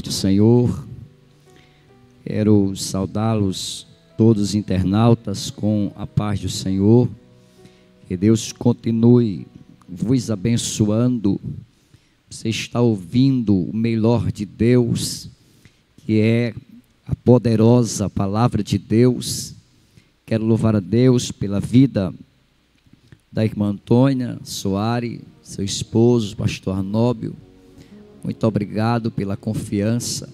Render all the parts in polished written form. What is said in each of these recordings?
Do Senhor, quero saudá-los todos os internautas com a paz do Senhor. Que Deus continue vos abençoando. Você está ouvindo o melhor de Deus, que é a poderosa palavra de Deus. Quero louvar a Deus pela vida da irmã Antônia Soares, seu esposo, pastor Arnóbio. Muito obrigado pela confiança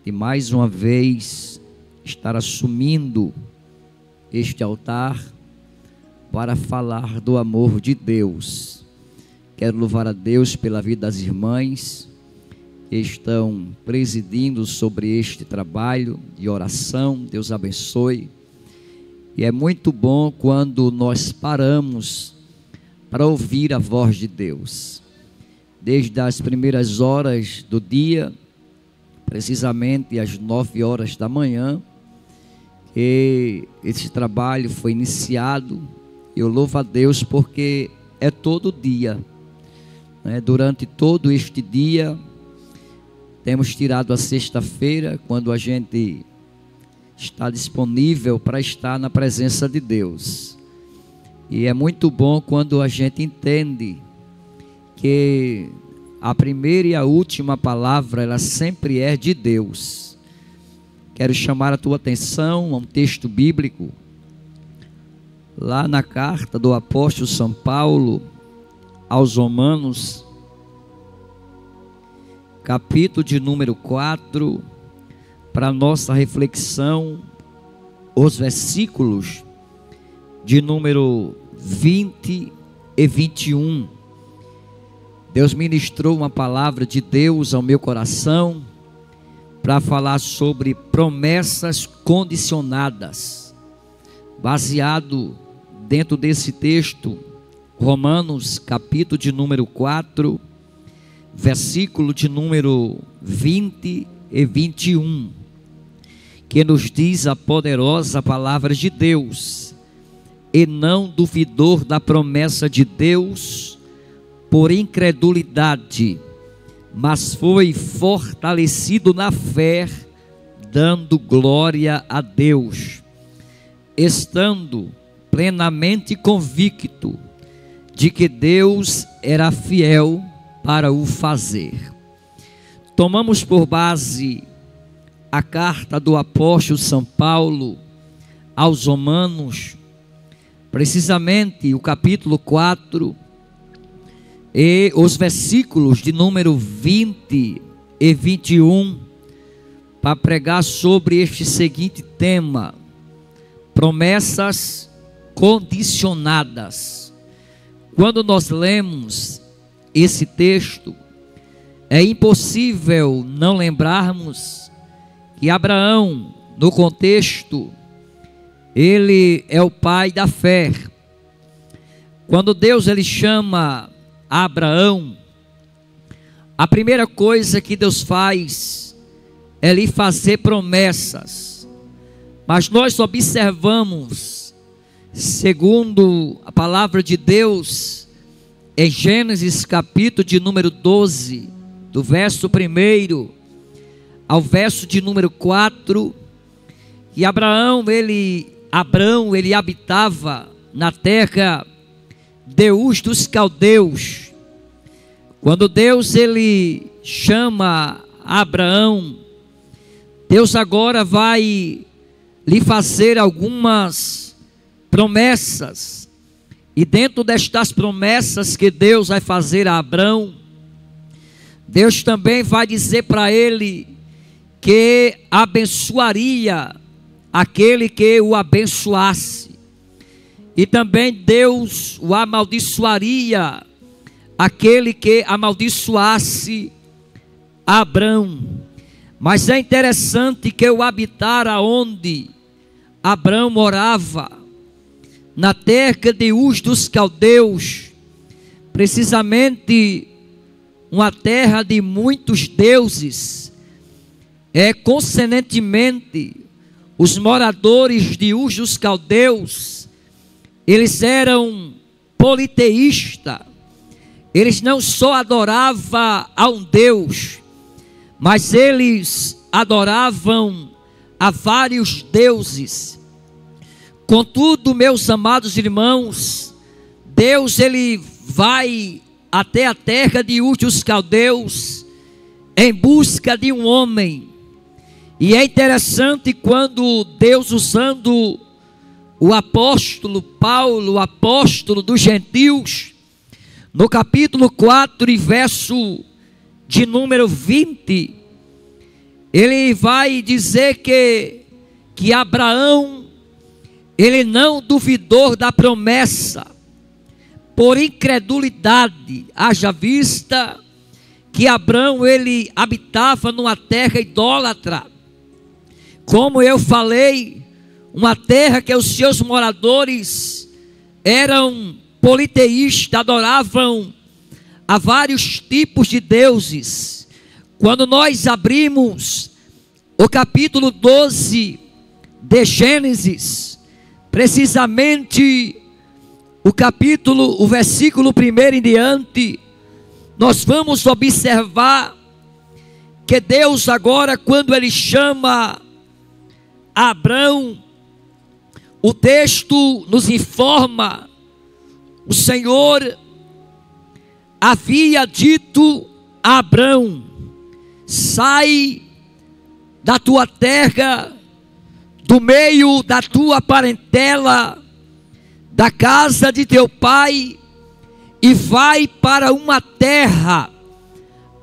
de mais uma vez estar assumindo este altar para falar do amor de Deus. Quero louvar a Deus pela vida das irmãs que estão presidindo sobre este trabalho de oração. Deus abençoe. E é muito bom quando nós paramos para ouvir a voz de Deus. Desde as primeiras horas do dia, precisamente às 9 horas da manhã, que esse trabalho foi iniciado. Eu louvo a Deus porque é todo dia, né? Durante todo este dia, temos tirado a sexta-feira, quando a gente está disponível para estar na presença de Deus. E é muito bom quando a gente entende que a primeira e a última palavra, ela sempre é de Deus. Quero chamar a tua atenção a um texto bíblico, lá na carta do apóstolo São Paulo aos Romanos, capítulo de número 4, para nossa reflexão, os versículos de número 20 e 21. Deus ministrou uma palavra de Deus ao meu coração para falar sobre promessas condicionadas, baseado dentro desse texto, Romanos, capítulo de número 4, versículo de número 20 e 21, que nos diz a poderosa palavra de Deus: e não duvidou da promessa de Deus por incredulidade, mas foi fortalecido na fé, dando glória a Deus, estando plenamente convicto de que Deus era fiel para o fazer. Tomamos por base a carta do apóstolo São Paulo aos Romanos, precisamente o capítulo 4, e os versículos de número 20 e 21, para pregar sobre este seguinte tema: promessas condicionadas. Quando nós lemos esse texto, é impossível não lembrarmos que Abraão, no contexto, ele é o pai da fé. Quando Deus ele chama Abraão, a primeira coisa que Deus faz é lhe fazer promessas. Mas nós observamos, segundo a palavra de Deus, em Gênesis capítulo de número 12, do verso 1 ao verso de número 4, que Abraão ele habitava na terra de Ur dos Caldeus. Quando Deus ele chama Abraão, Deus agora vai lhe fazer algumas promessas. E dentro destas promessas que Deus vai fazer a Abraão, Deus também vai dizer para ele que abençoaria aquele que o abençoasse. E também Deus o amaldiçoaria aquele que amaldiçoasse Abrão. Mas é interessante que o habitar aonde Abrão morava, na terra de Ur dos Caldeus, precisamente uma terra de muitos deuses, consonantemente os moradores de Ur dos Caldeus, eles eram politeístas. Eles não só adoravam a um Deus, mas eles adoravam a vários deuses. Contudo, meus amados irmãos, Deus ele vai até a terra de Ur dos Caldeus em busca de um homem. E é interessante quando Deus, usando o apóstolo Paulo, o apóstolo dos gentios, no capítulo 4 e verso de número 20, ele vai dizer que Abraão, ele não duvidou da promessa, por incredulidade, haja vista que Abraão, ele habitava numa terra idólatra. Como eu falei, uma terra que os seus moradores eram politeístas, adoravam a vários tipos de deuses. Quando nós abrimos o capítulo 12 de Gênesis, precisamente o versículo 1 em diante, nós vamos observar que Deus agora, quando ele chama Abraão, o texto nos informa, o Senhor havia dito a Abraão: sai da tua terra, do meio da tua parentela, da casa de teu pai, e vai para uma terra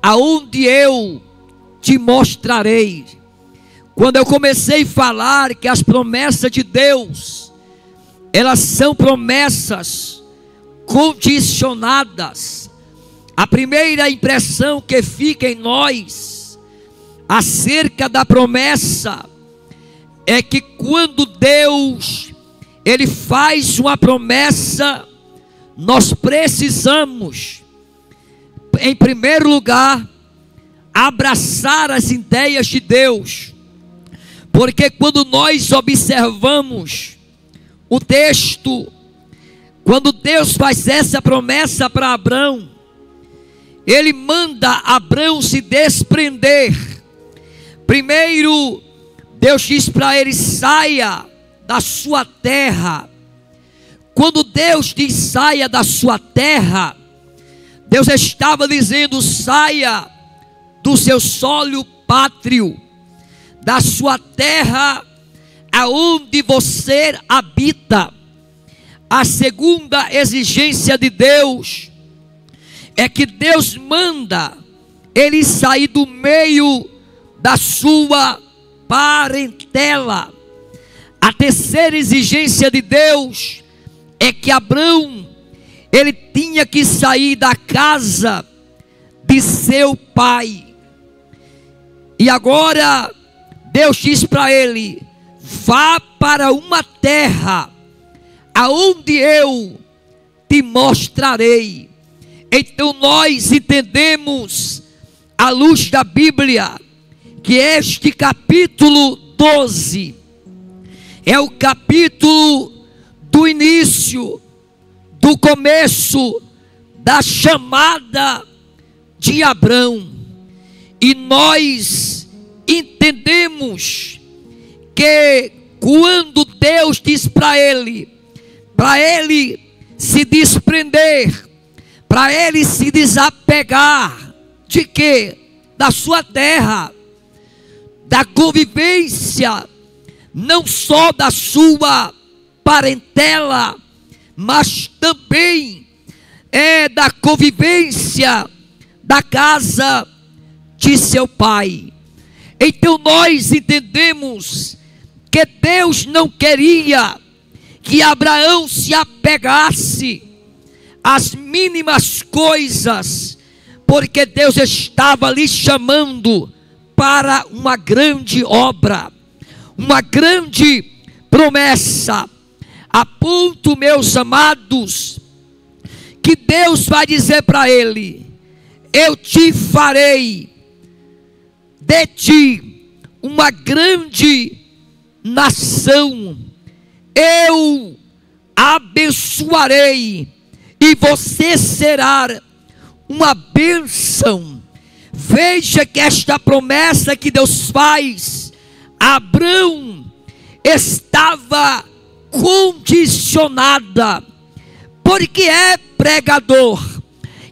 aonde eu te mostrarei. Quando eu comecei a falar que as promessas de Deus, elas são promessas condicionadas, a primeira impressão que fica em nós acerca da promessa é que quando Deus ele faz uma promessa, nós precisamos, em primeiro lugar, abraçar as ideias de Deus. Porque quando nós observamos o texto, quando Deus faz essa promessa para Abraão, ele manda Abraão se desprender. Primeiro, Deus diz para ele: saia da sua terra. Quando Deus diz saia da sua terra, Deus estava dizendo: saia do seu solo pátrio, da sua terra aonde você habita. A segunda exigência de Deus é que Deus manda ele sair do meio da sua parentela. A terceira exigência de Deus é que Abraão ele tinha que sair da casa de seu pai. E agora Deus diz para ele: vá para uma terra aonde eu te mostrarei. Então nós entendemos, à luz da Bíblia, que este capítulo 12 é o capítulo do início, do começo da chamada de Abraão. E nós entendemos que quando Deus diz para ele se desprender, para ele se desapegar de quê? Da sua terra, da convivência, não só da sua parentela, mas também da convivência da casa de seu pai. Então nós entendemos que Deus não queria que Abraão se apegasse às mínimas coisas, porque Deus estava lhe chamando para uma grande obra, uma grande promessa, a ponto, meus amados, que Deus vai dizer para ele: eu te farei de ti uma grande nação, eu abençoarei, e você será uma bênção. Veja que esta promessa que Deus faz a Abrão estava condicionada, porque é pregador,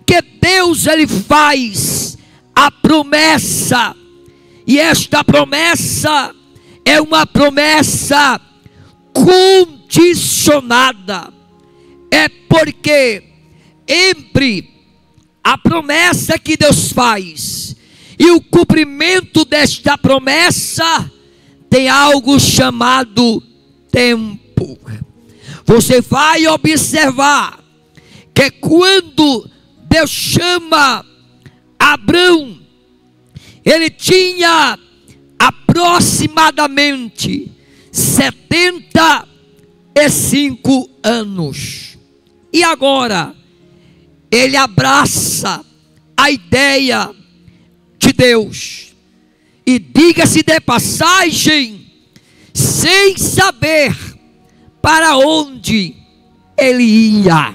que Deus ele faz a promessa, e esta promessa é uma promessa condicionada. É porque entre a promessa que Deus faz e o cumprimento desta promessa tem algo chamado tempo. Você vai observar que quando Deus chama Abrão, ele tinha aproximadamente 75 anos. E agora ele abraça a ideia de Deus, e diga-se de passagem, sem saber para onde ele ia.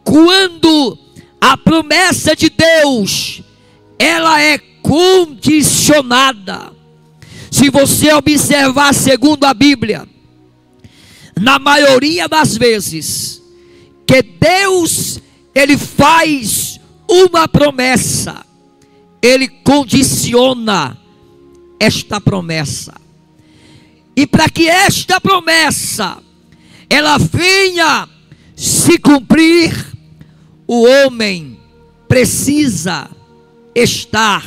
Quando a promessa de Deus, ela é condicionada. Se você observar segundo a Bíblia, na maioria das vezes que Deus ele faz uma promessa, ele condiciona esta promessa. E para que esta promessa ela venha se cumprir, o homem precisa estar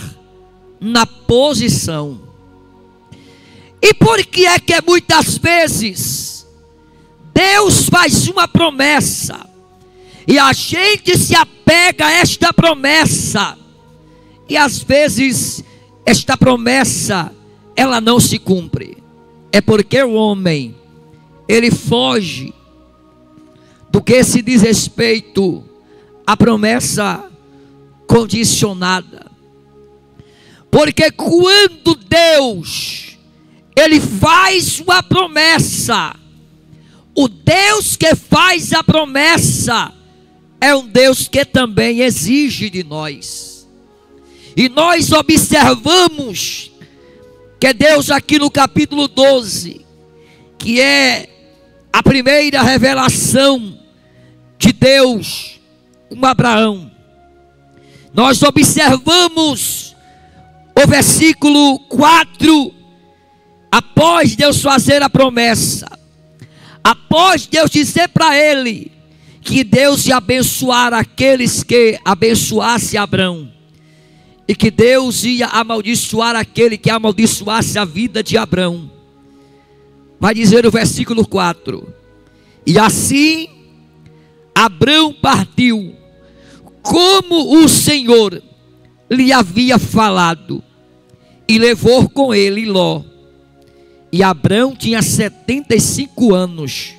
na posição. E por que é que muitas vezes Deus faz uma promessa e a gente se apega a esta promessa, e às vezes esta promessa ela não se cumpre? É porque o homem ele foge do que se diz respeito à promessa condicionada. Porque quando Deus ele faz uma promessa, o Deus que faz a promessa é um Deus que também exige de nós. E nós observamos que Deus aqui no capítulo 12, que é a primeira revelação de Deus com Abraão, nós observamos o versículo 4, após Deus fazer a promessa, após Deus dizer para ele que Deus ia abençoar aqueles que abençoasse Abrão, e que Deus ia amaldiçoar aquele que amaldiçoasse a vida de Abrão. Vai dizer o versículo 4: e assim Abrão partiu, como o Senhor lhe havia falado, e levou com ele Ló. E Abrão tinha 75 anos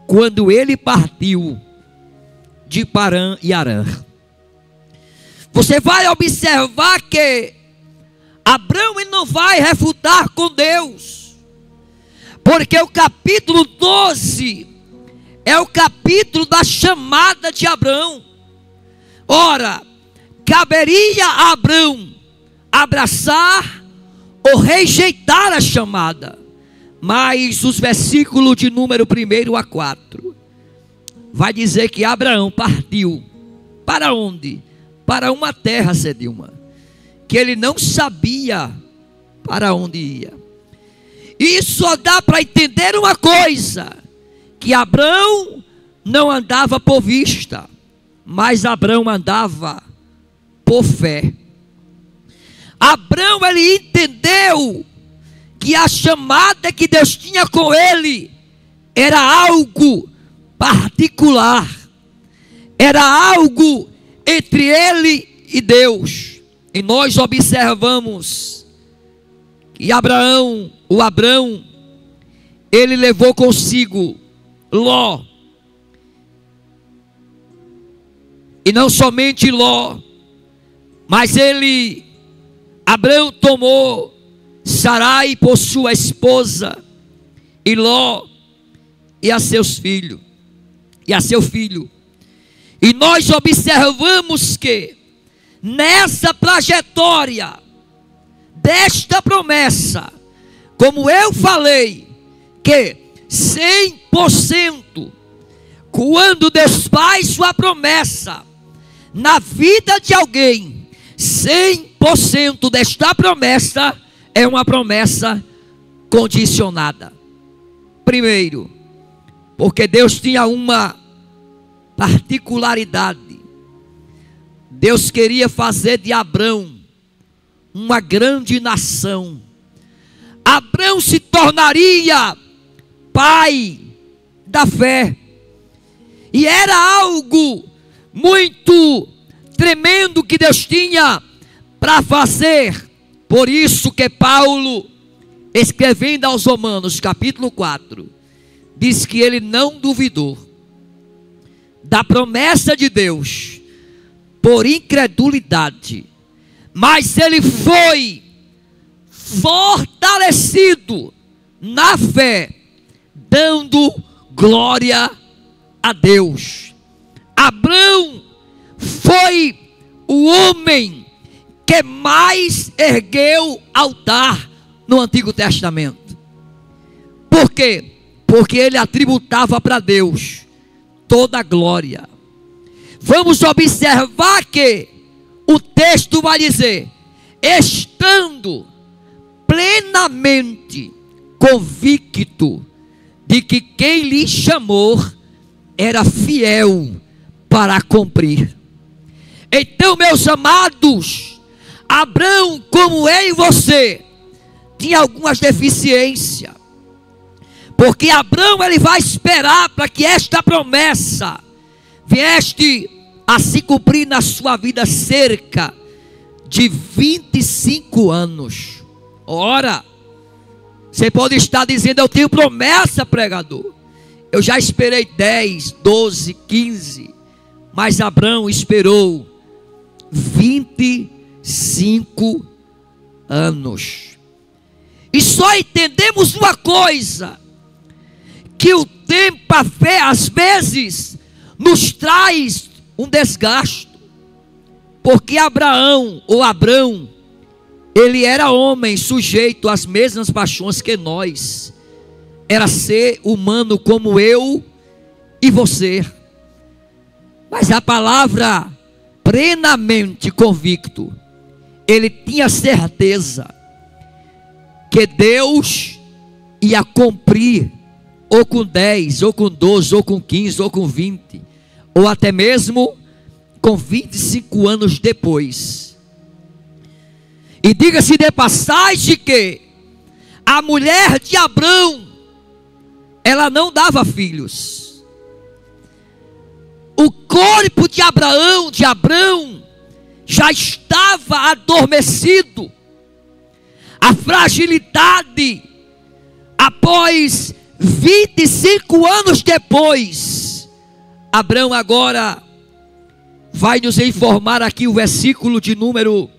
quando ele partiu de Parã e Arã. Você vai observar que Abrão ele não vai refutar com Deus, porque o capítulo 12 é o capítulo da chamada de Abrão. Ora, caberia a Abrão abraçar ou rejeitar a chamada. Mas os versículos de número 1 a 4 vai dizer que Abraão partiu. Para onde? Para uma terra, Cedilma, que ele não sabia para onde ia. E só dá para entender uma coisa: que Abrão não andava por vista, mas Abrão andava por fé. Abrão ele entendeu que a chamada que Deus tinha com ele era algo particular, era algo entre ele e Deus. E nós observamos que Abrão, ele levou consigo Ló. E não somente Ló, mas Abrão tomou Sarai por sua esposa, e Ló e a seu filho. E nós observamos que nessa trajetória desta promessa, como eu falei, que 100%, quando Deus faz sua promessa na vida de alguém, 100% desta promessa é uma promessa condicionada. Primeiro, porque Deus tinha uma particularidade. Deus queria fazer de Abrão uma grande nação. Abrão se tornaria pai da fé. E era algo muito tremendo que Deus tinha para fazer. Por isso que Paulo, escrevendo aos Romanos, capítulo 4, diz que ele não duvidou da promessa de Deus por incredulidade, mas ele foi fortalecido na fé, dando glória a Deus. Abrão foi o homem que mais ergueu altar no Antigo Testamento. Por quê? Porque ele atributava para Deus toda a glória. Vamos observar que o texto vai dizer: estando plenamente convicto de que quem lhe chamou era fiel para cumprir. Então, meus amados, Abrão, como eu e você, tinha algumas deficiências, porque Abrão ele vai esperar para que esta promessa viesse a se cumprir na sua vida cerca de 25 anos. Ora, você pode estar dizendo: eu tenho promessa, pregador, eu já esperei 10, 12, 15, mas Abrão esperou 25 anos. E só entendemos uma coisa, que o tempo, a fé, às vezes nos traz um desgaste, porque Abrão, ele era homem sujeito às mesmas paixões que nós, era ser humano como eu e você, mas a palavra plenamente convicto, ele tinha certeza que Deus ia cumprir, ou com 10, ou com 12, ou com 15, ou com 20, ou até mesmo com 25 anos depois. E diga-se de passagem que a mulher de Abrão, ela não dava filhos. O corpo de Abrão já estava adormecido. A fragilidade, após 25 anos depois, Abrão agora vai nos informar aqui o versículo de número,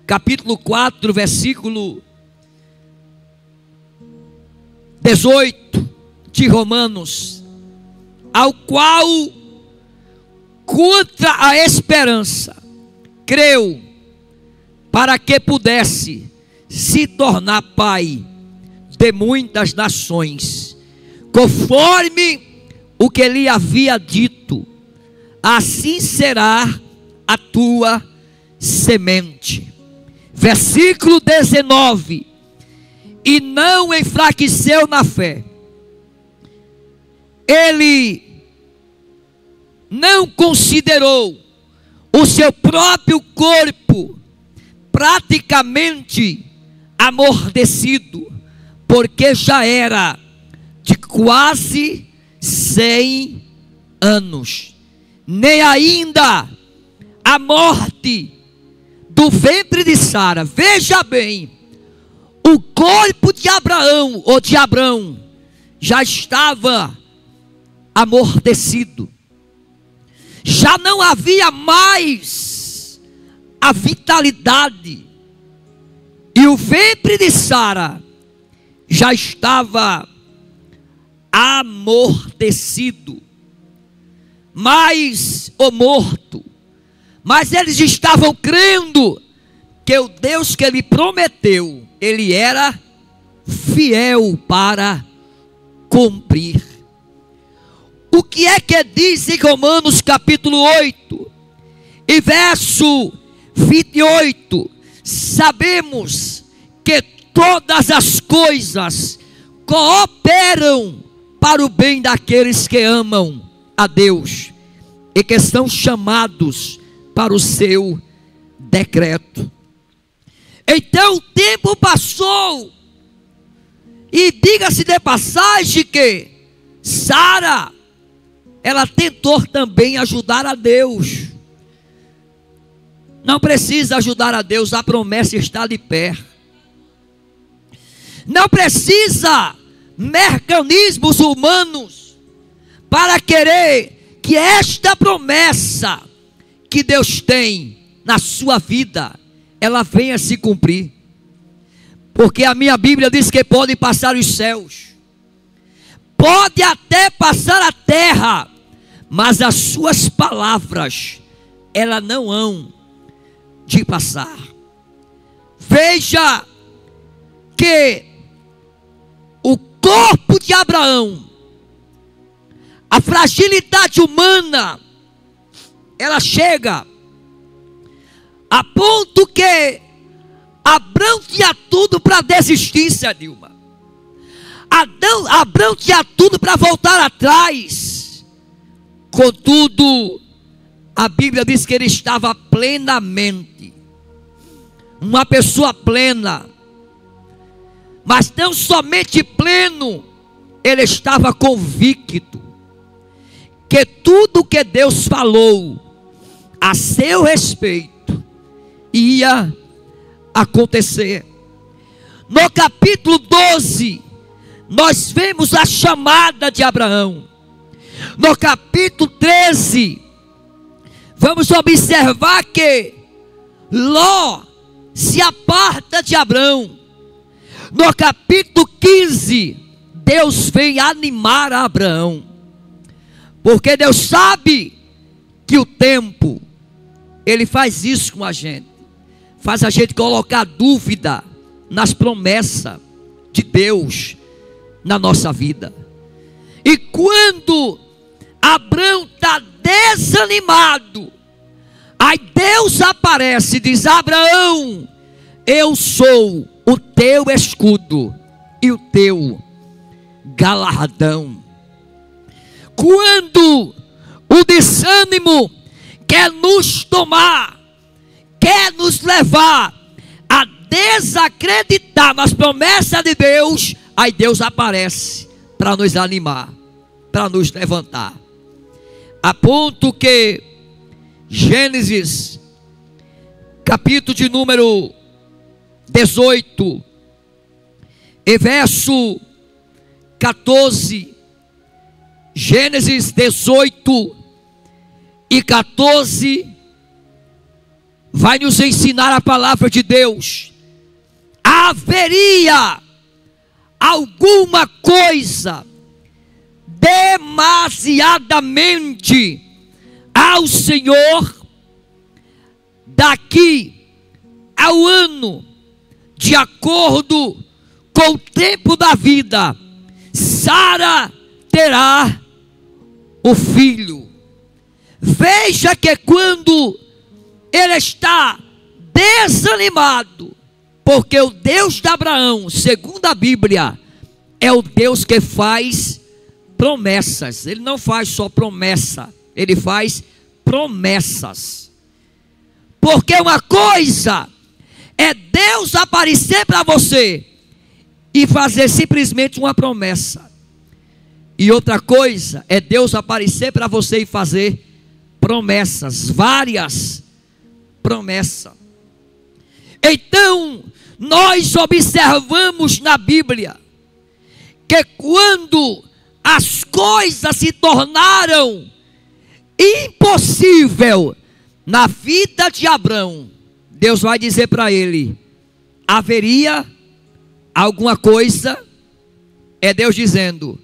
capítulo 4, versículo 18 de Romanos, ao qual, contra a esperança, creu, para que pudesse se tornar pai de muitas nações, conforme o que lhe havia dito: assim será a tua semente. Versículo 19: e não enfraqueceu na fé. Ele não considerou o seu próprio corpo praticamente amortecido, porque já era de quase 100 anos, nem ainda a morte do ventre de Sara. Veja bem, o corpo de Abraão, ou de Abrão, já estava amortecido, já não havia mais a vitalidade, e o ventre de Sara já estava amortecido, mas o morto, mas eles estavam crendo que o Deus que ele prometeu, ele era fiel para cumprir. O que é que diz em Romanos capítulo 8 e verso 28? Sabemos que todas as coisas cooperam para o bem daqueles que amam a Deus e que são chamados para o seu decreto. Então o tempo passou, e diga-se de passagem que Sara, ela tentou também ajudar a Deus. Não precisa ajudar a Deus, a promessa está de pé. Não precisa mecanismos humanos para querer que esta promessa que Deus tem na sua vida, ela venha se cumprir. Porque a minha Bíblia diz que pode passar os céus, pode até passar a terra, mas as suas palavras, elas não hão de passar. Veja que o corpo de Abraão, a fragilidade humana, ela chega a ponto que Abraão tinha tudo para desistir, Dilma. Abraão tinha tudo para voltar atrás. Contudo, a Bíblia diz que ele estava plenamente, uma pessoa plena, mas não somente pleno, ele estava convicto que tudo que Deus falou a seu respeito ia acontecer. No capítulo 12, nós vemos a chamada de Abraão. No capítulo 13, vamos observar que Ló se aparta de Abraão. No capítulo 15, Deus vem animar a Abraão, porque Deus sabe que o tempo, ele faz isso com a gente, faz a gente colocar dúvida nas promessas de Deus na nossa vida. E quando Abraão está desanimado, aí Deus aparece e diz: Abraão, eu sou o teu escudo e o teu galardão. Quando o desânimo quer nos tomar, quer nos levar a desacreditar nas promessas de Deus, aí Deus aparece para nos animar, para nos levantar. A ponto que Gênesis, capítulo de número 18, e verso 14, Gênesis 18 e 14, vai nos ensinar a palavra de Deus. Haveria alguma coisa demasiadamente ao Senhor daqui ao ano, de acordo com o tempo da vida, Sara terá o filho. Veja que quando ele está desanimado, porque o Deus de Abraão, segundo a Bíblia, é o Deus que faz promessas. Ele não faz só promessa, ele faz promessas. Porque uma coisa é Deus aparecer para você e fazer simplesmente uma promessa, e outra coisa é Deus aparecer para você e fazer promessas, várias promessas. Então nós observamos na Bíblia que quando as coisas se tornaram impossível na vida de Abraão, Deus vai dizer para ele: haveria alguma coisa. É Deus dizendo: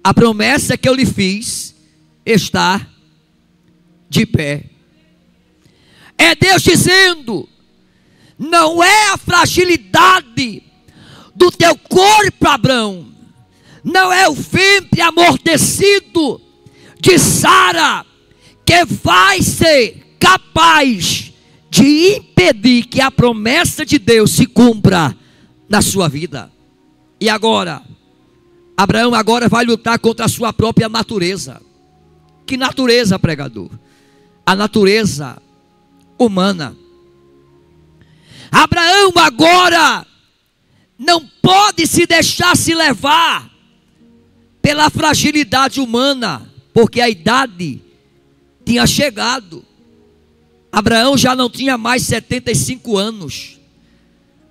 a promessa que eu lhe fiz está de pé. É Deus dizendo: não é a fragilidade do teu corpo, Abraão, não é o ventre amortecido de Sara que vai ser capaz de impedir que a promessa de Deus se cumpra na sua vida. E agora, Abraão agora vai lutar contra a sua própria natureza. Que natureza, pregador? A natureza humana. Abraão agora não pode se deixar se levar pela fragilidade humana, porque a idade tinha chegado. Abraão já não tinha mais 75 anos.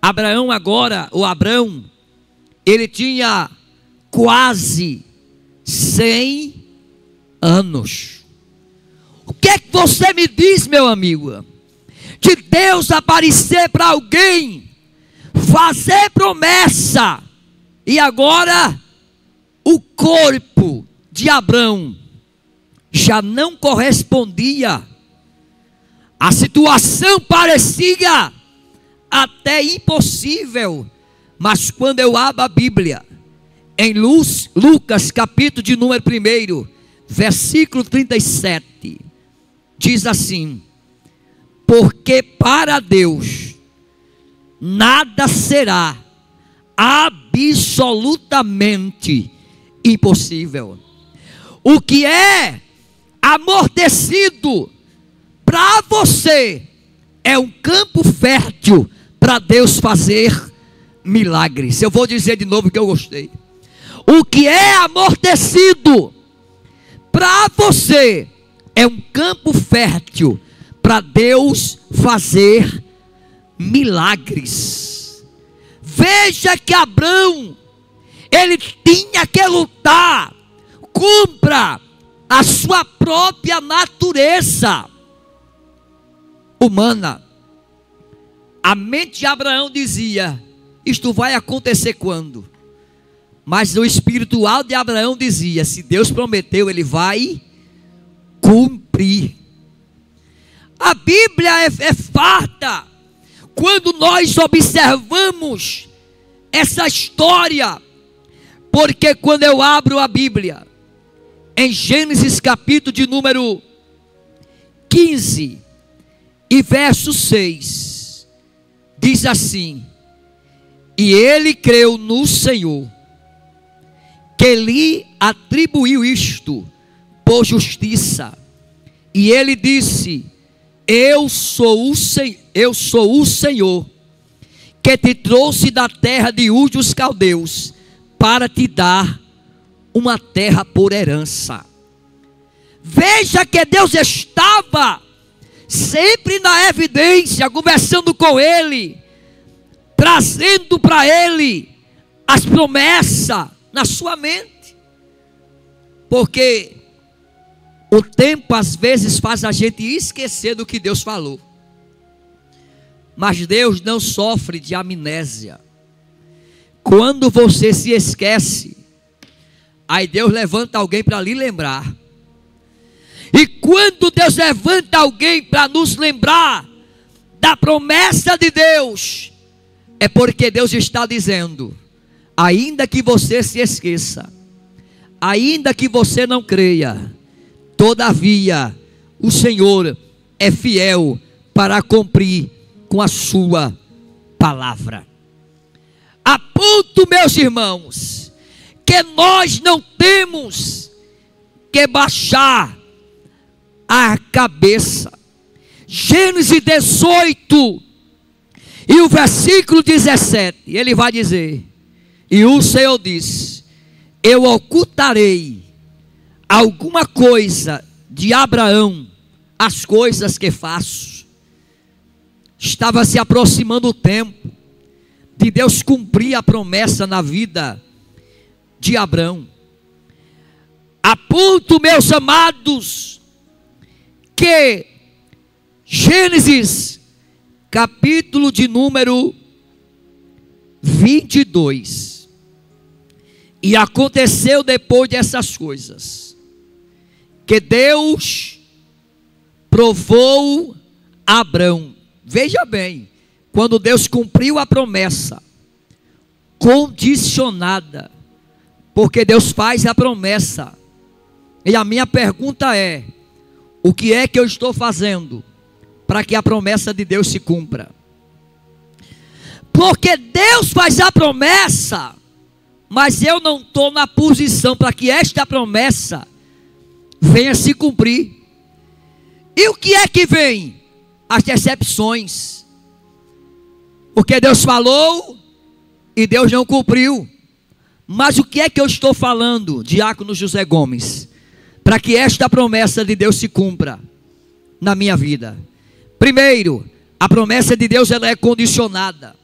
Abraão, ele tinha quase 100 anos. O que é que você me diz, meu amigo? De Deus aparecer para alguém, fazer promessa, e agora o corpo de Abraão já não correspondia. A situação parecia até impossível, mas quando eu abro a Bíblia, em Lucas capítulo de número 1, versículo 37, diz assim: porque para Deus nada será absolutamente impossível. O que é amortecido para você é um campo fértil para Deus fazer milagres. Eu vou dizer de novo que eu gostei. O que é amortecido para você é um campo fértil para Deus fazer milagres. Veja que Abraão, ele tinha que lutar contra a sua própria natureza humana. A mente de Abraão dizia: isto vai acontecer quando? Mas o espiritual de Abraão dizia: se Deus prometeu, ele vai cumprir. A Bíblia é farta quando nós observamos essa história, porque quando eu abro a Bíblia, em Gênesis capítulo de número 15 e verso 6, diz assim: e ele creu no Senhor, que lhe atribuiu isto por justiça, e ele disse: eu sou o Senhor, que te trouxe da terra de Ur dos Caldeus, para te dar uma terra por herança. Veja que Deus estava sempre na evidência, conversando com ele, trazendo para ele as promessas na sua mente, porque o tempo às vezes faz a gente esquecer do que Deus falou. Mas Deus não sofre de amnésia. Quando você se esquece, aí Deus levanta alguém para lhe lembrar. E quando Deus levanta alguém para nos lembrar da promessa de Deus, é porque Deus está dizendo: ainda que você se esqueça, ainda que você não creia, todavia o Senhor é fiel para cumprir com a sua palavra. A ponto, meus irmãos, que nós não temos que baixar a cabeça. Gênesis 18 e o versículo 17, ele vai dizer: e o Senhor disse: eu ocultarei alguma coisa de Abraão, as coisas que faço. Estava se aproximando o tempo de Deus cumprir a promessa na vida de Abraão. A ponto, meus amados, que Gênesis capítulo de número 22, e aconteceu depois dessas coisas, que Deus provou Abrão. Veja bem, quando Deus cumpriu a promessa, condicionada, porque Deus faz a promessa. E a minha pergunta é: o que é que eu estou fazendo para que a promessa de Deus se cumpra? Porque Deus faz a promessa, mas eu não estou na posição para que esta promessa venha se cumprir. E o que é que vem? As decepções. Porque Deus falou e Deus não cumpriu. Mas o que é que eu estou falando, diácono José Gomes, para que esta promessa de Deus se cumpra na minha vida? Primeiro, a promessa de Deus, ela é condicionada.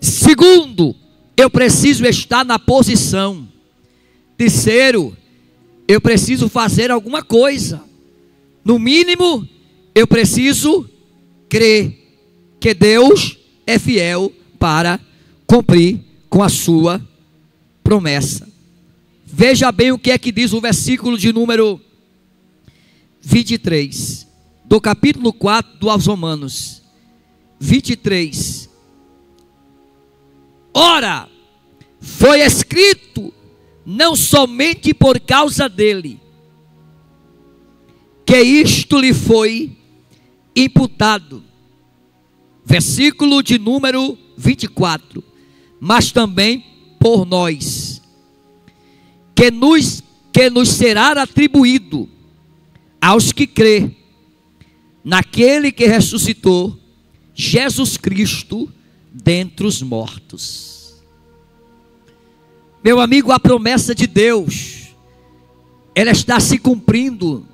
Segundo, eu preciso estar na posição. Terceiro, eu preciso fazer alguma coisa. No mínimo, eu preciso crer que Deus é fiel para cumprir com a sua promessa. Veja bem o que é que diz o versículo de número 23, do capítulo 4 dos Romanos. 23. Ora, foi escrito, não somente por causa dele, que isto lhe foi imputado. Versículo de número 24. Mas também por nós, que nos será atribuído aos que crê naquele que ressuscitou Jesus Cristo dentre os mortos. Meu amigo, a promessa de Deus, ela está se cumprindo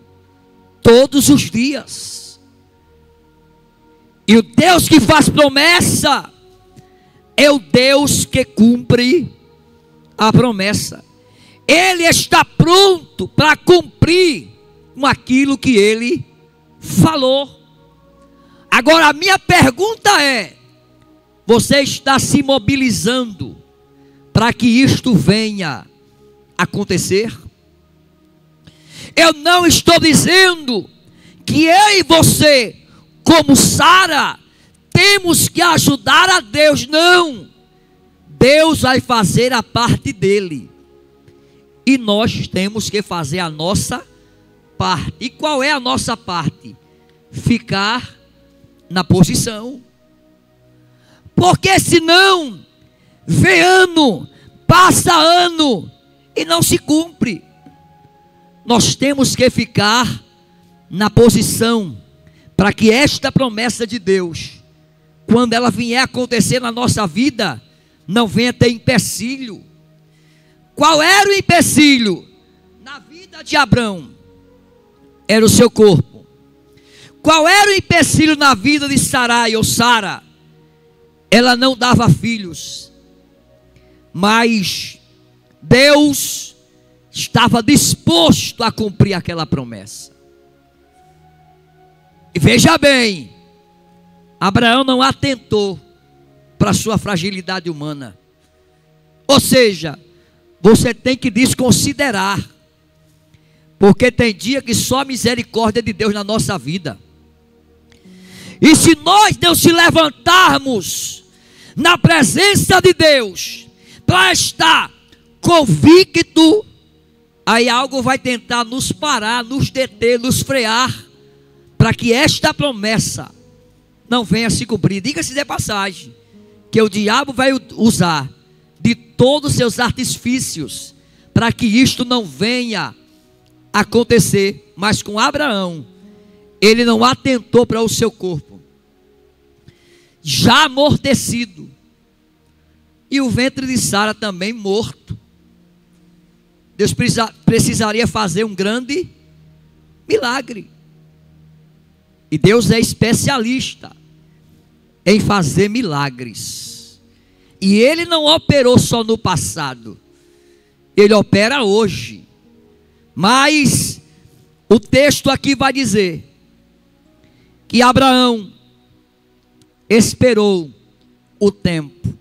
todos os dias. E o Deus que faz promessa é o Deus que cumpre a promessa. Ele está pronto para cumprir com aquilo que ele falou. Agora a minha pergunta é: você está se mobilizando para que isto venha acontecer? Eu não estou dizendo que eu e você, como Sara, temos que ajudar a Deus. Não. Deus vai fazer a parte dele, e nós temos que fazer a nossa parte. E qual é a nossa parte? Ficar na posição. Porque senão, vem ano, passa ano, e não se cumpre. Nós temos que ficar na posição, para que esta promessa de Deus, quando ela vier acontecer na nossa vida, não venha ter empecilho. Qual era o empecilho na vida de Abrão? Era o seu corpo. Qual era o empecilho na vida de Sarai ou Sara? Ela não dava filhos, mas Deus estava disposto a cumprir aquela promessa. E veja bem, Abraão não atentou para a sua fragilidade humana. Ou seja, você tem que desconsiderar, porque tem dia que só a misericórdia de Deus na nossa vida. E se nós não se levantarmos na presença de Deus, para estar convicto, aí algo vai tentar nos parar, nos deter, nos frear, para que esta promessa não venha se cumprir. Diga-se de passagem, que o diabo vai usar de todos os seus artifícios, para que isto não venha acontecer. Mas com Abraão, ele não atentou para o seu corpo, já amortecido, e o ventre de Sara também morto. Deus precisaria fazer um grande milagre. E Deus é especialista em fazer milagres. E Ele não operou só no passado, Ele opera hoje. Mas o texto aqui vai dizer que Abraão esperou o tempo,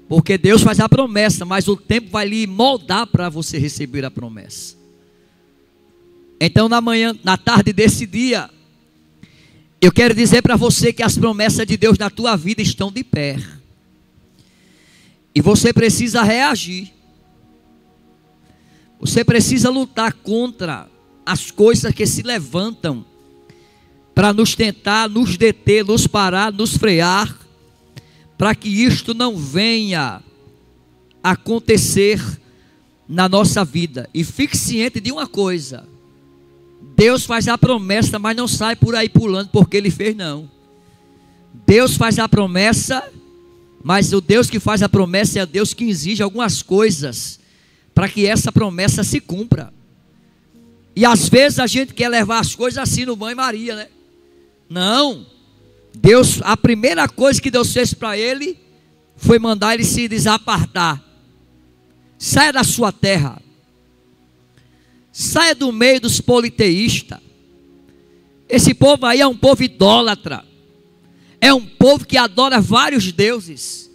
porque Deus faz a promessa, mas o tempo vai lhe moldar para você receber a promessa. Então na tarde desse dia, Eu quero dizer para você que as promessas de Deus na tua vida estão de pé. E você precisa reagir. Você precisa lutar contra as coisas que se levantam para nos tentar, nos deter, nos parar, nos frear, para que isto não venha acontecer na nossa vida. E fique ciente de uma coisa: Deus faz a promessa, mas não sai por aí pulando porque Ele fez, não. Deus faz a promessa, mas o Deus que faz a promessa é o Deus que exige algumas coisas para que essa promessa se cumpra. E às vezes a gente quer levar as coisas assim no banho-maria, né? Não. Deus, a primeira coisa que Deus fez para ele foi mandar ele se desapartar. Saia da sua terra. Saia do meio dos politeístas. Esse povo aí é um povo idólatra. É um povo que adora vários deuses.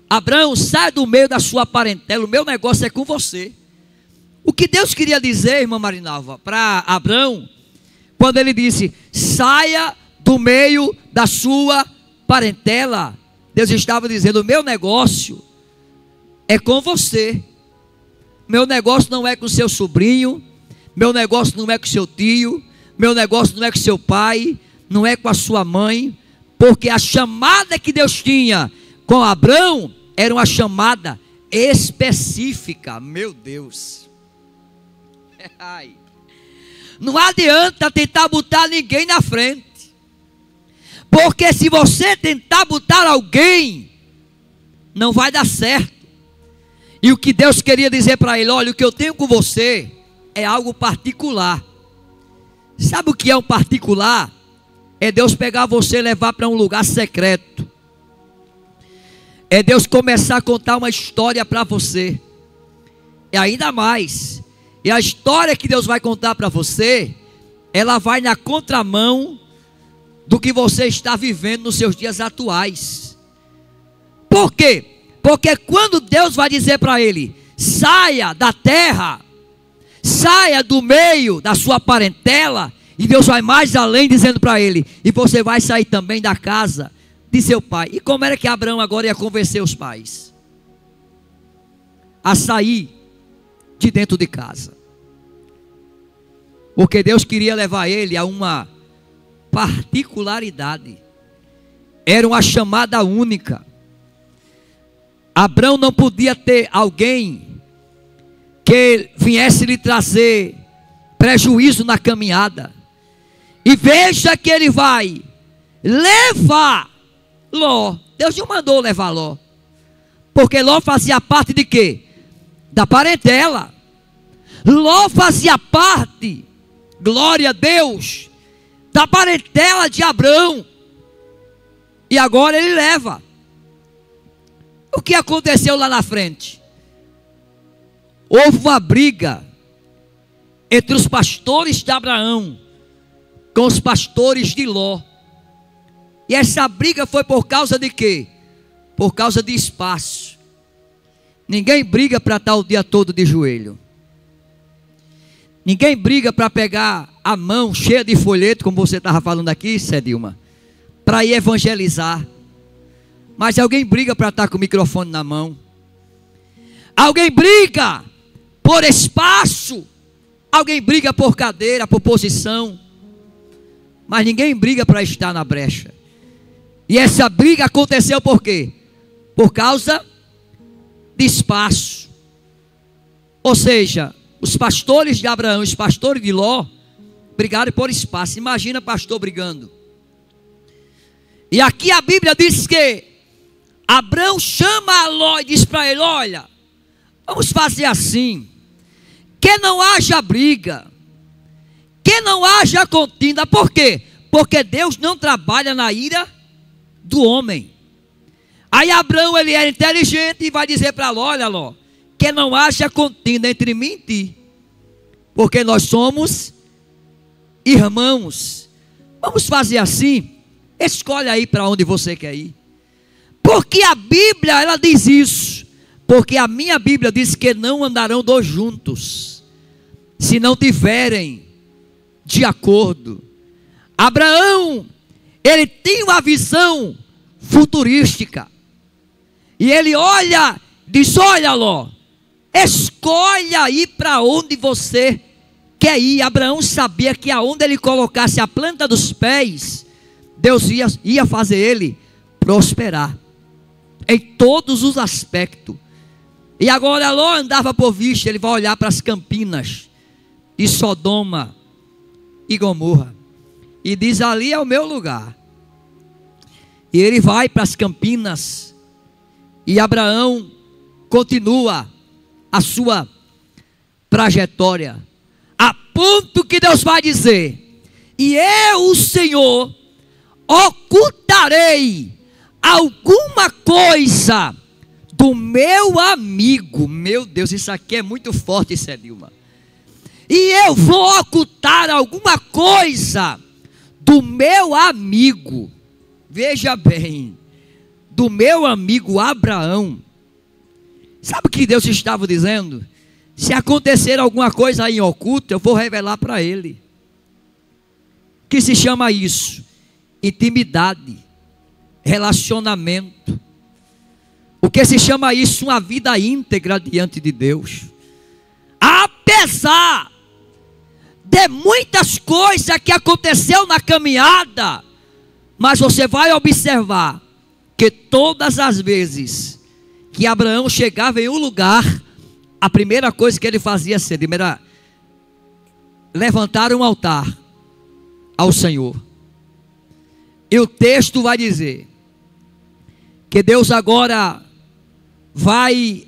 Abraão, saia do meio da sua parentela. O meu negócio é com você. O que Deus queria dizer, irmã Marinalva, para Abraão, quando ele disse: saia do meio da sua parentela, Deus estava dizendo: o meu negócio é com você. Meu negócio não é com seu sobrinho, meu negócio não é com seu tio, meu negócio não é com seu pai, não é com a sua mãe, porque a chamada que Deus tinha com Abraão era uma chamada específica. Meu Deus. Não adianta tentar botar ninguém na frente, porque se você tentar botar alguém, não vai dar certo. E o que Deus queria dizer para ele: olha, o que eu tenho com você é algo particular. Sabe o que é um particular? É Deus pegar você e levar para um lugar secreto. É Deus começar a contar uma história para você. E ainda mais, e a história que Deus vai contar para você, ela vai na contramão do que você está vivendo nos seus dias atuais. Por quê? Porque quando Deus vai dizer para ele: saia da terra, saia do meio da sua parentela, e Deus vai mais além dizendo para ele: e você vai sair também da casa de seu pai. E como era que Abraão agora ia convencer os pais a sair de dentro de casa? Porque Deus queria levar ele a uma particularidade. Era uma chamada única. Abraão não podia ter alguém que viesse lhe trazer prejuízo na caminhada. E veja que ele vai levar Ló. Deus não mandou levar Ló, porque Ló fazia parte de quê? Da parentela. Ló fazia parte, glória a Deus, da parentela de Abraão. E agora ele leva. O que aconteceu lá na frente? Houve uma briga entre os pastores de Abraão com os pastores de Ló. E essa briga foi por causa de quê? Por causa de espaço. Ninguém briga para estar o dia todo de joelho. Ninguém briga para pegar a mão cheia de folheto, como você estava falando aqui, Cedilma, para ir evangelizar. Mas alguém briga para estar com o microfone na mão. Alguém briga por espaço. Alguém briga por cadeira, por posição. Mas ninguém briga para estar na brecha. E essa briga aconteceu por quê? Por causa de espaço. Ou seja, os pastores de Abraão, os pastores de Ló, brigaram por espaço. Imagina pastor brigando. E aqui a Bíblia diz que Abraão chama a Ló e diz para ele: olha, vamos fazer assim, que não haja briga, que não haja contenda. Por quê? Porque Deus não trabalha na ira do homem. Aí Abraão, ele era inteligente e vai dizer para Ló: olha Ló, que não haja contenda entre mim e ti, porque nós somos irmãos. Vamos fazer assim, escolhe aí para onde você quer ir. Porque a Bíblia, ela diz isso. Porque a minha Bíblia diz que não andarão dois juntos se não tiverem de acordo. Abraão, ele tinha uma visão futurística. E ele olha, diz: olha, Ló, escolhe aí para onde você quer ir. Abraão sabia que aonde ele colocasse a planta dos pés, Deus ia fazer ele prosperar em todos os aspectos. E agora Ló andava por vista, ele vai olhar para as campinas de Sodoma e Gomorra e diz: ali é o meu lugar. E ele vai para as campinas, e Abraão continua a sua trajetória, a ponto que Deus vai dizer: e eu, o Senhor, ocultarei alguma coisa do meu amigo. Meu Deus, isso aqui é muito forte, Cedilma. E eu vou ocultar alguma coisa do meu amigo. Veja bem, do meu amigo Abraão. Sabe o que Deus estava dizendo? Se acontecer alguma coisa aí em oculto, eu vou revelar para ele. Que se chama isso? Intimidade, relacionamento. O que se chama isso? Uma vida íntegra diante de Deus. Apesar de muitas coisas que aconteceu na caminhada, mas você vai observar que todas as vezes que Abraão chegava em um lugar, a primeira coisa que ele fazia era levantar um altar ao Senhor. E o texto vai dizer que Deus agora vai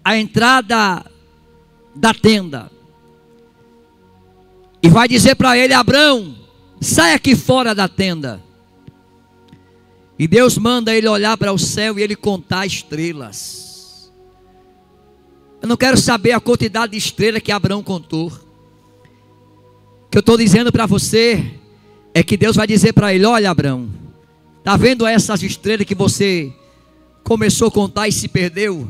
à entrada da tenda e vai dizer para ele: Abraão, sai aqui fora da tenda. E Deus manda ele olhar para o céu e ele contar estrelas. Eu não quero saber a quantidade de estrelas que Abraão contou. O que eu estou dizendo para você é que Deus vai dizer para ele: olha, Abraão, está vendo essas estrelas que você começou a contar e se perdeu?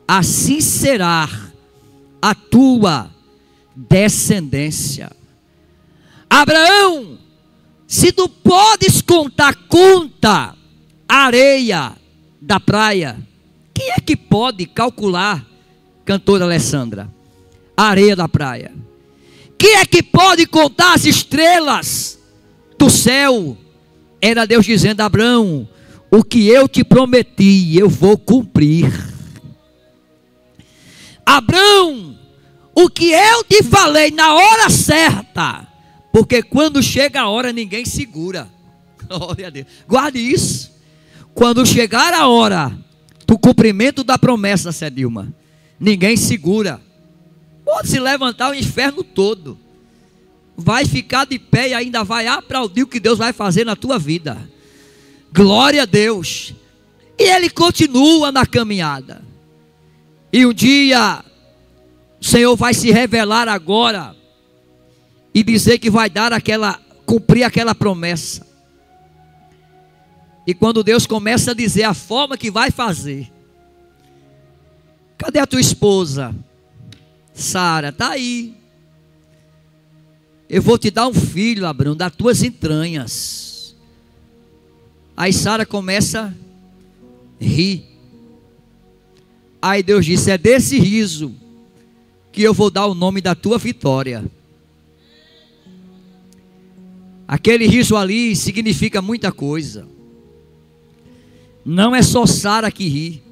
Assim será a tua descendência. Abraão, se tu podes contar, conta a areia da praia. Quem é que pode calcular, cantora Alessandra, a areia da praia? Quem é que pode contar as estrelas do céu? Era Deus dizendo: Abraão, o que eu te prometi, eu vou cumprir. Abraão, o que eu te falei na hora certa, porque quando chega a hora ninguém segura. Glória a Deus. Guarde isso. Quando chegar a hora do cumprimento da promessa, Cedilma, ninguém segura. Pode se levantar o inferno todo, vai ficar de pé e ainda vai aplaudir o que Deus vai fazer na tua vida. Glória a Deus. E ele continua na caminhada. E um dia o Senhor vai se revelar agora e dizer que vai dar cumprir aquela promessa. E quando Deus começa a dizer a forma que vai fazer: cadê a tua esposa? Sara, está aí. Eu vou te dar um filho, Abraão, das tuas entranhas. Aí Sara começa a rir. Aí Deus disse: é desse riso que eu vou dar o nome da tua vitória. Aquele riso ali significa muita coisa. Não é só Sara que ri.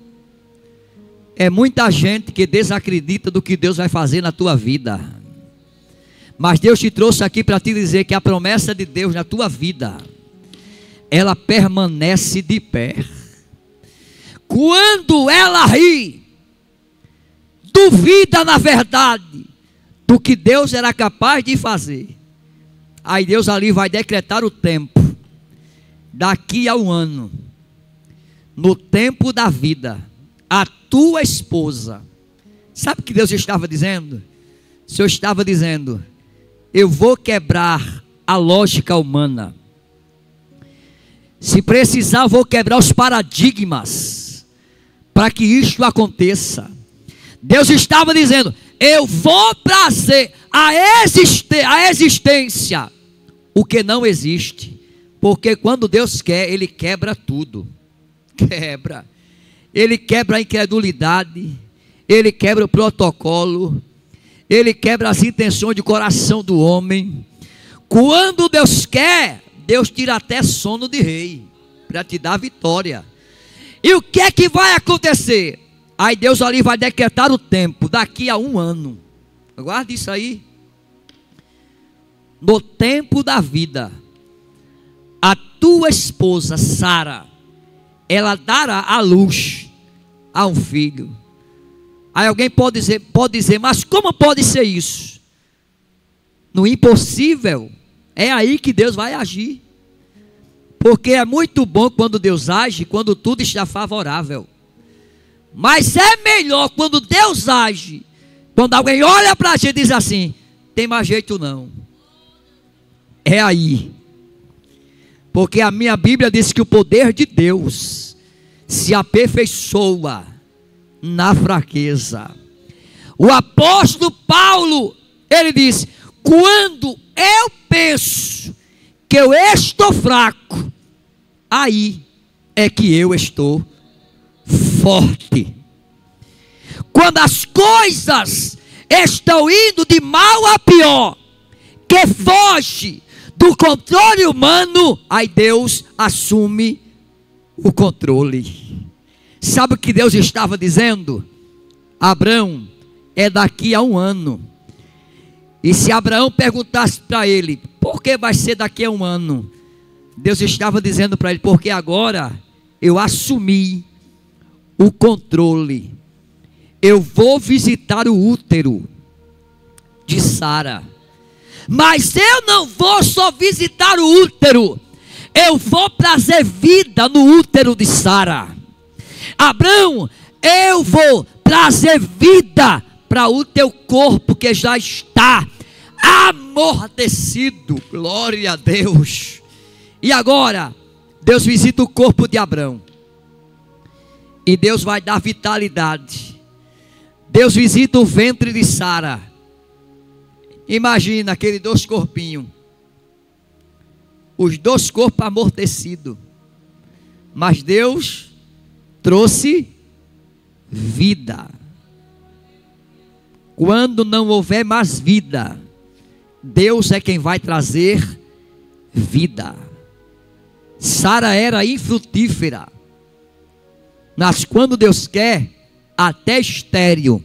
É muita gente que desacredita do que Deus vai fazer na tua vida. Mas Deus te trouxe aqui para te dizer que a promessa de Deus na tua vida, ela permanece de pé. Quando ela ri, duvida na verdade do que Deus era capaz de fazer. Aí Deus ali vai decretar o tempo. Daqui a um ano, no tempo da vida, a tua esposa. Sabe o que Deus estava dizendo? O Senhor estava dizendo: eu vou quebrar a lógica humana. Se precisar, eu vou quebrar os paradigmas para que isto aconteça. Deus estava dizendo: eu vou trazer a existência o que não existe, Porque quando Deus quer, Ele quebra tudo. Quebra. Ele quebra a incredulidade. Ele quebra o protocolo. Ele quebra as intenções de coração do homem. Quando Deus quer, Deus tira até sono de rei, para te dar vitória. E o que é que vai acontecer? Aí Deus ali vai decretar o tempo, daqui a 1 ano. Guarda isso aí. No tempo da vida, a tua esposa Sara, ela dará à luz a um filho. Aí alguém pode dizer, mas como pode ser isso? No impossível, é aí que Deus vai agir. Porque é muito bom quando Deus age, quando tudo está favorável. Mas é melhor quando Deus age, quando alguém olha para a gente e diz assim, tem mais jeito não. É aí. Porque a minha Bíblia diz que o poder de Deus se aperfeiçoa na fraqueza. O apóstolo Paulo, ele diz, quando eu penso que eu estou fraco, aí é que eu estou forte. Quando as coisas estão indo de mal a pior, que foge do controle humano, aí Deus assume o controle. Sabe o que Deus estava dizendo? Abraão, é daqui a 1 ano. E se Abraão perguntasse para ele, por que vai ser daqui a 1 ano? Deus estava dizendo para ele, porque agora eu assumi o controle. Eu vou visitar o útero de Sara. Mas eu não vou só visitar o útero, eu vou trazer vida no útero de Sara. Abraão, eu vou trazer vida para o teu corpo que já está amortecido. Glória a Deus. E agora, Deus visita o corpo de Abraão. E Deus vai dar vitalidade. Deus visita o ventre de Sara. Imagina aqueles 2 corpinhos. Os 2 corpos amortecidos. Mas Deus trouxe vida. Quando não houver mais vida, Deus é quem vai trazer vida. Sara era infrutífera, mas quando Deus quer, até estéril,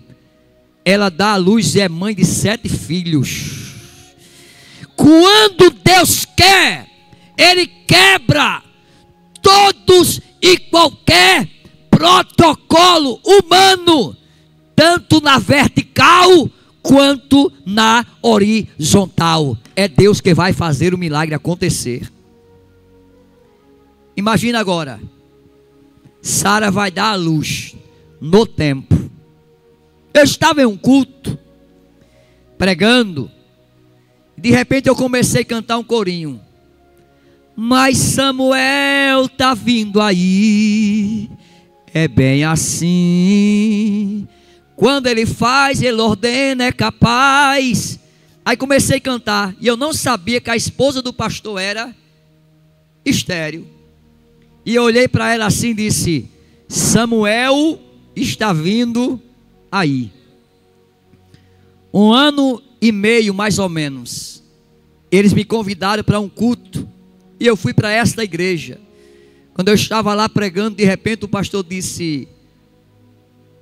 ela dá à luz e é mãe de 7 filhos. Quando Deus quer, Ele quebra todos e qualquer protocolo humano, tanto na vertical quanto na horizontal. É Deus que vai fazer o milagre acontecer. Imagina agora, Sara vai dar à luz no tempo. Eu estava em um culto, pregando, de repente eu comecei a cantar um corinho. Mas Samuel está vindo aí, é bem assim. Quando ele faz, ele ordena, é capaz. Aí comecei a cantar, e eu não sabia que a esposa do pastor era estéril. E eu olhei para ela assim e disse, Samuel está vindo aí. 1 ano e meio mais ou menos, eles me convidaram para um culto, e eu fui para esta igreja. Quando eu estava lá pregando, de repente o pastor disse,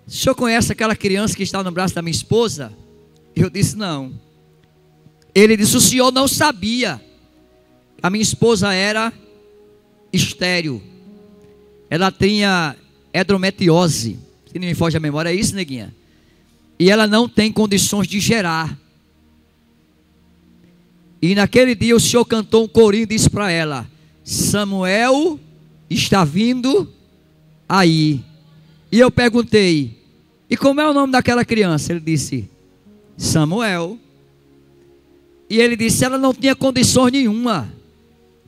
o senhor conhece aquela criança que está no braço da minha esposa? Eu disse, não. Ele disse, o senhor não sabia. A minha esposa era estéril. Ela tinha endometriose, se não me foge a memória, é isso, neguinha? E ela não tem condições de gerar. E naquele dia o senhor cantou um corinho e disse para ela, Samuel está vindo aí. E eu perguntei, e como é o nome daquela criança? Ele disse, Samuel. E ele disse, ela não tinha condições nenhuma.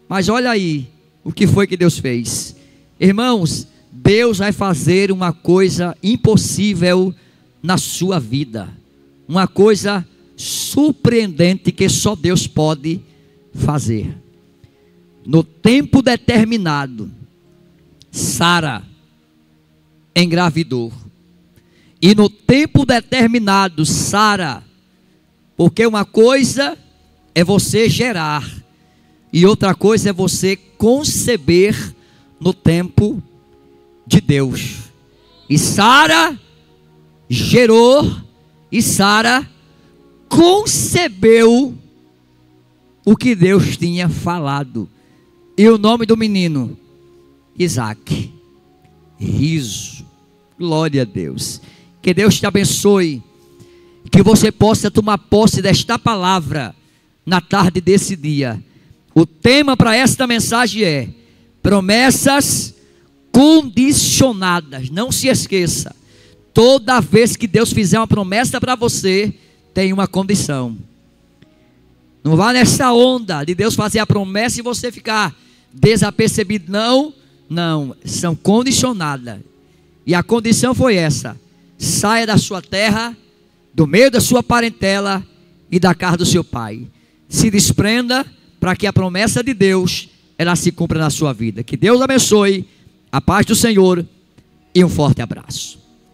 Mas olha aí, o que foi que Deus fez. Irmãos, Deus vai fazer uma coisa impossível na sua vida. Uma coisa surpreendente que só Deus pode fazer. No tempo determinado, Sara engravidou. E no tempo determinado, Sara, porque uma coisa é você gerar, e outra coisa é você conceber no tempo de Deus. E Sara gerou, e Sara concebeu o que Deus tinha falado. E o nome do menino, Isaac. Riso. Glória a Deus. Que Deus te abençoe. Que você possa tomar posse desta palavra na tarde desse dia. O tema para esta mensagem é promessas condicionadas. Não se esqueça. Toda vez que Deus fizer uma promessa para você, tem uma condição. Não vá nessa onda de Deus fazer a promessa e você ficar desapercebido. Não, são condicionadas. E a condição foi essa: saia da sua terra, do meio da sua parentela e da casa do seu pai. Se desprenda para que a promessa de Deus, ela se cumpra na sua vida. Que Deus abençoe, a paz do Senhor e um forte abraço.